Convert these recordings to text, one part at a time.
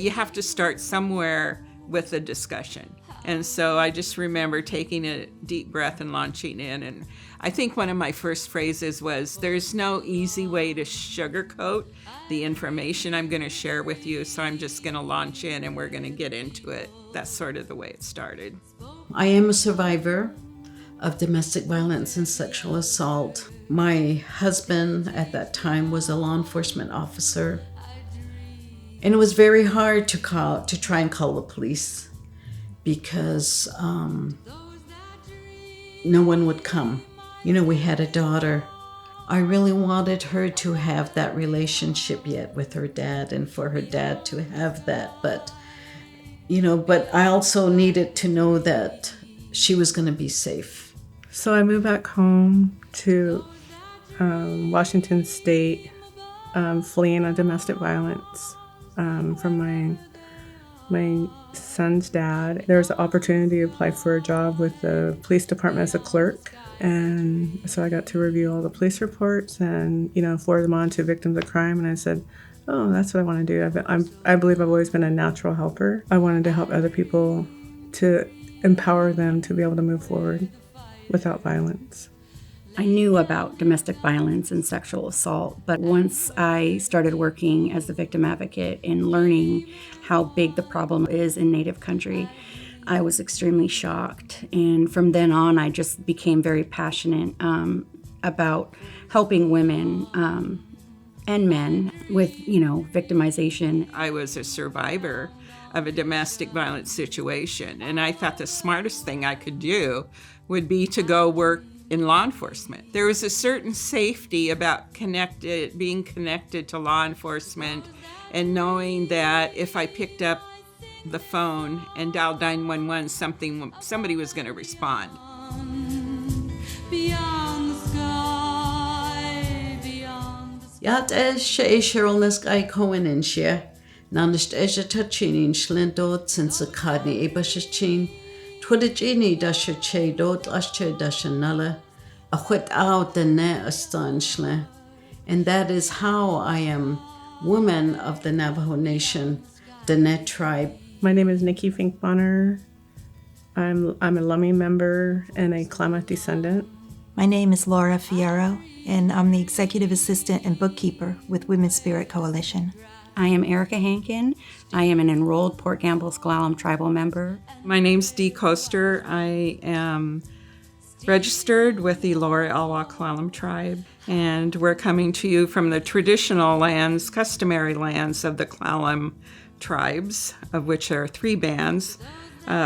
you have to start somewhere with the discussion. And so I just remember taking a deep breath and launching in. And I think one of my first phrases was, there's no easy way to sugarcoat the information I'm going to share with you, so I'm just going to launch in and we're going to get into it. That's sort of the way it started. I am a survivor of domestic violence and sexual assault. My husband at that time was a law enforcement officer. And it was very hard to try and call the police because no one would come. You know, we had a daughter. I really wanted her to have that relationship yet with her dad and for her dad to have that. But I also needed to know that she was going to be safe. So I moved back home to Washington State, fleeing a domestic violence from my son's dad. There was an opportunity to apply for a job with the police department as a clerk. And so I got to review all the police reports and, forward them on to victims of crime. And I said, oh, that's what I want to do. I believe I've always been a natural helper. I wanted to help other people, to empower them to be able to move forward without violence. I knew about domestic violence and sexual assault, but once I started working as a victim advocate and learning how big the problem is in Native country, I was extremely shocked. And from then on, I just became very passionate about helping women and men with, victimization. I was a survivor of a domestic violence situation, and I thought the smartest thing I could do would be to go work in law enforcement. There was a certain safety about being connected to law enforcement and knowing that if I picked up the phone and dialed 911, somebody was going to respond. Yat she Cherylnisk I Cohen in she, Nanist Esha Tachin in Schlendot since a Kadni Ebashachin, Twidajini Dasha Che Dot Asche Dashanala, a whit out the ne astanchle. And that is how I am woman of the Navajo Nation, the Net tribe. My name is Nikki Finkbonner. I'm a Lummi member and a Klamath descendant. My name is Laura Fierro, and I'm the executive assistant and bookkeeper with WomenSpirit Coalition. I am Erica Hankin. I am an enrolled Port Gamble-Sklallam tribal member. My name's Dee Koester. I am registered with the Lower Elwha Klallam tribe, and we're coming to you from the traditional lands, customary lands of the Klallam tribes, of which there are 3 bands,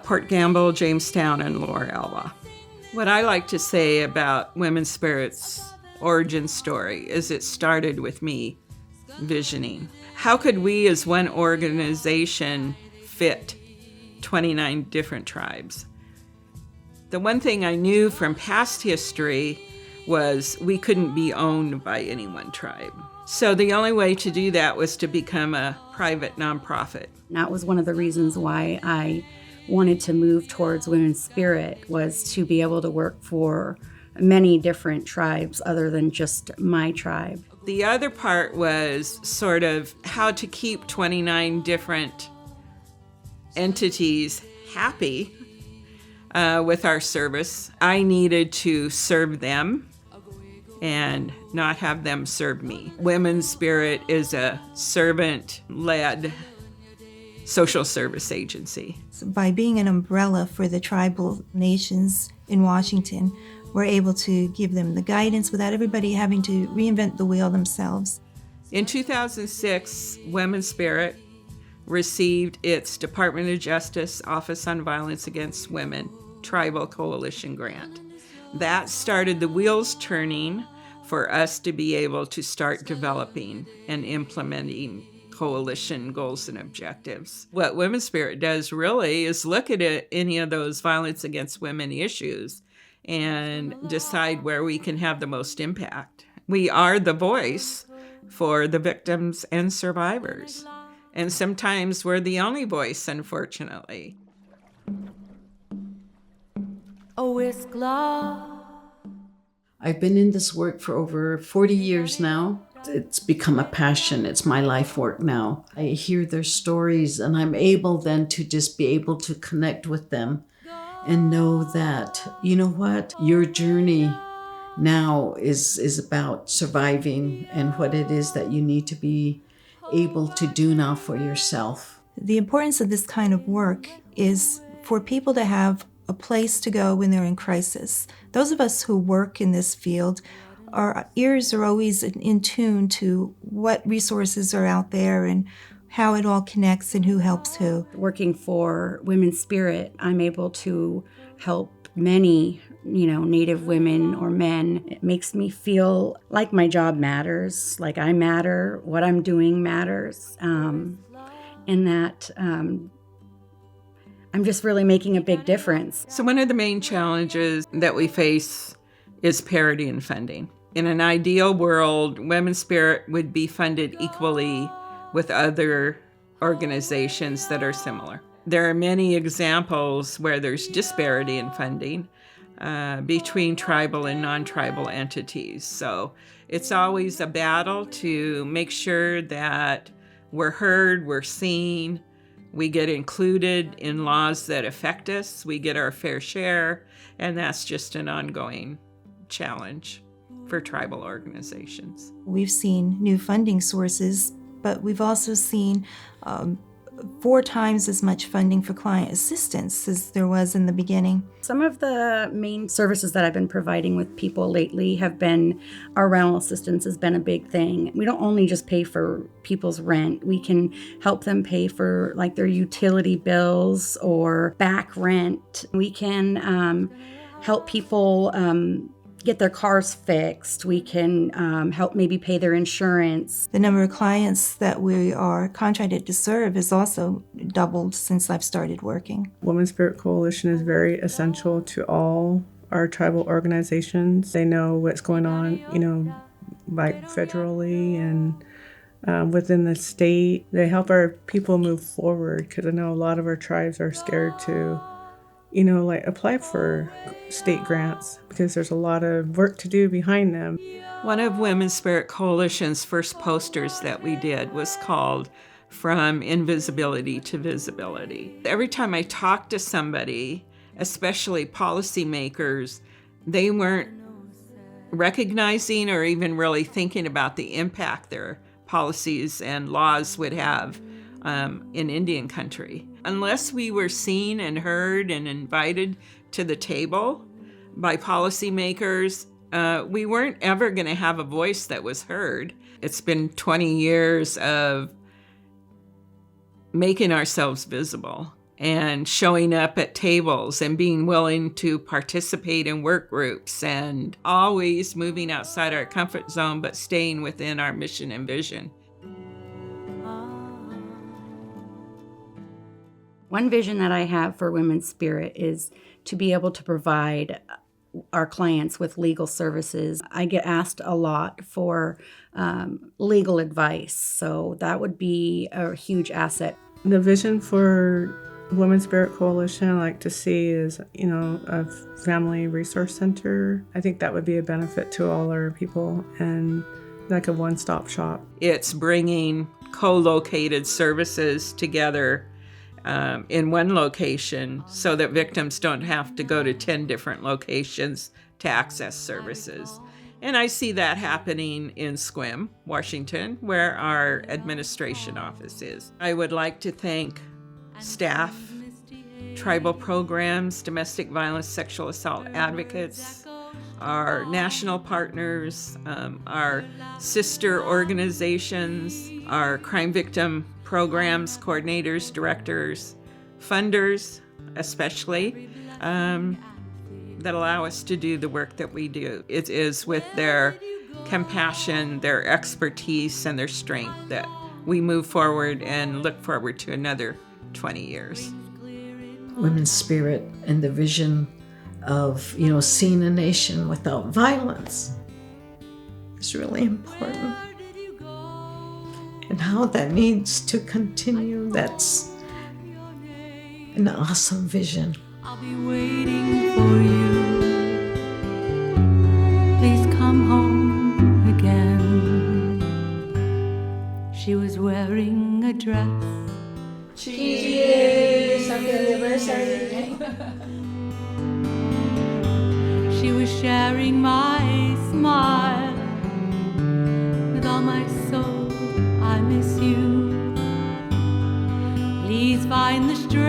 Port Gamble, Jamestown, and Lower Elwha. What I like to say about WomenSpirit's origin story is it started with me visioning. How could we as one organization fit 29 different tribes? The one thing I knew from past history was we couldn't be owned by any one tribe. So the only way to do that was to become a private nonprofit. That was one of the reasons why I wanted to move towards WomenSpirit, was to be able to work for many different tribes other than just my tribe. The other part was sort of how to keep 29 different entities happy with our service. I needed to serve them and not have them serve me. WomenSpirit is a servant-led social service agency. So by being an umbrella for the tribal nations in Washington, we're able to give them the guidance without everybody having to reinvent the wheel themselves. In 2006, WomenSpirit received its Department of Justice Office on Violence Against Women Tribal Coalition Grant. That started the wheels turning for us to be able to start developing and implementing coalition goals and objectives. What WomenSpirit does really is look at any of those violence against women issues and decide where we can have the most impact. We are the voice for the victims and survivors. And sometimes we're the only voice, unfortunately. I've been in this work for over 40 years now. It's become a passion. It's my life work now. I hear their stories and I'm able then to just be able to connect with them and know that, you know what, your journey now is about surviving and what it is that you need to be able to do now for yourself. The importance of this kind of work is for people to have a place to go when they're in crisis. Those of us who work in this field, our ears are always in tune to what resources are out there and how it all connects and who helps who. Working for Women's Spirit, I'm able to help many, Native women or men. It makes me feel like my job matters, like I matter, what I'm doing matters, and that I'm just really making a big difference. So one of the main challenges that we face is parity in funding. In an ideal world, Women's Spirit would be funded equally with other organizations that are similar. There are many examples where there's disparity in funding between tribal and non-tribal entities. So it's always a battle to make sure that we're heard, we're seen, we get included in laws that affect us, we get our fair share, and that's just an ongoing challenge for tribal organizations. We've seen new funding sources, but we've also seen 4 times as much funding for client assistance as there was in the beginning. Some of the main services that I've been providing with people lately have been, our rental assistance has been a big thing. We don't only just pay for people's rent, we can help them pay for like their utility bills or back rent. We can help people get their cars fixed. We can help maybe pay their insurance. The number of clients that we are contracted to serve has also doubled since I've started working. Women's Spirit Coalition is very essential to all our tribal organizations. They know what's going on, like federally and within the state. They help our people move forward because I know a lot of our tribes are scared to apply for state grants because there's a lot of work to do behind them. One of Women's Spirit Coalition's first posters that we did was called From Invisibility to Visibility. Every time I talked to somebody, especially policymakers, they weren't recognizing or even really thinking about the impact their policies and laws would have in Indian country. Unless we were seen and heard and invited to the table by policymakers, we weren't ever going to have a voice that was heard. It's been 20 years of making ourselves visible and showing up at tables and being willing to participate in work groups and always moving outside our comfort zone but staying within our mission and vision. One vision that I have for Women's Spirit is to be able to provide our clients with legal services. I get asked a lot for legal advice, so that would be a huge asset. The vision for Women's Spirit Coalition I like to see is, a family resource center. I think that would be a benefit to all our people and like a one-stop shop. It's bringing co-located services together in one location so that victims don't have to go to 10 different locations to access services. And I see that happening in Sequim, Washington, where our administration office is. I would like to thank staff, tribal programs, domestic violence, sexual assault advocates, our national partners, our sister organizations, our crime victim programs, coordinators, directors, funders, especially, that allow us to do the work that we do. It is with their compassion, their expertise, and their strength that we move forward and look forward to another 20 years. Women's Spirit and the vision of, seeing a nation without violence is really important. And how that needs to continue, that's an awesome vision. I'll be waiting for you. Please come home again. was wearing a dress. Cheers! Happy anniversary! She was sharing my smile. With all my soul, I miss you. Please find the strength